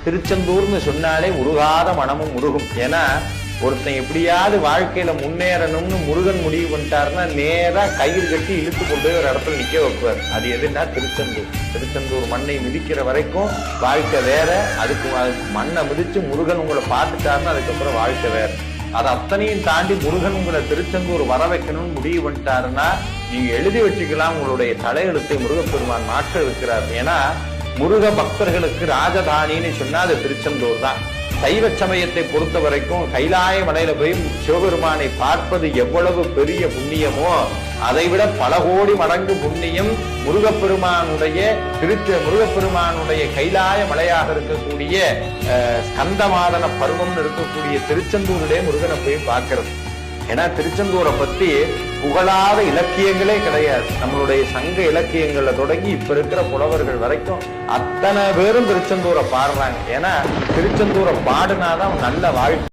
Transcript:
திருச்செந்தூர்னு சொன்னாலே உருகாத மனமும் உருகும். ஏன்னா ஒருத்தன் எப்படியாவது வாழ்க்கையில முன்னேறணும்னு முருகன் முடிவு பண்ணிட்டாருன்னா நேரா கயிறு கட்டி இழுத்து கொண்டு போய் ஒரு இடத்துல நிக்க வைப்பார். அது எதுன்னா திருச்செந்தூர். திருச்செந்தூர் மண்ணை மிதிக்கிற வரைக்கும் வாழ்க்கை வேற. அதுக்கு மண்ணை மிதிச்சு முருகன் உங்களை பார்த்துட்டாருன்னா அதுக்கப்புறம் வாழ்க்கை வேற. அது அத்தனையும் தாண்டி முருகன் உங்களை திருச்செந்தூர் வர வைக்கணும்னு முடிவு பண்ணிட்டாருன்னா நீங்க எழுதி வச்சுக்கலாம், உங்களுடைய தலையெழுத்தை முருகப்பெருமான் மாற்ற இருக்கிறார். ஏன்னா முருக பக்தர்களுக்கு ராஜதானின்னு சொன்னா அது திருச்செந்தூர் தான். சைவ சமயத்தை பொறுத்த வரைக்கும் கைலாய மலையில போய் சிவபெருமானை பார்ப்பது எவ்வளவு பெரிய புண்ணியமோ அதை விட பல கோடி மடங்கு புண்ணியம் முருகப்பெருமானுடைய கைலாய மலையாக இருக்கக்கூடிய ஸ்கந்தமாதன பருவம்னு இருக்கக்கூடிய திருச்செந்தூருடைய முருகனை போய் பார்க்கிறது. ஏன்னா திருச்செந்தூரை பத்தி புகழாத இலக்கியங்களே கிடையாது. நம்மளுடைய சங்க இலக்கியங்கள்ல தொடங்கி இப்ப இருக்கிற புலவர்கள் வரைக்கும் அத்தனை பேரும் திருச்செந்தூரை பாடுறாங்க. ஏன்னா திருச்செந்தூரை பாடுனாதான் நல்ல வாழ்க்கை.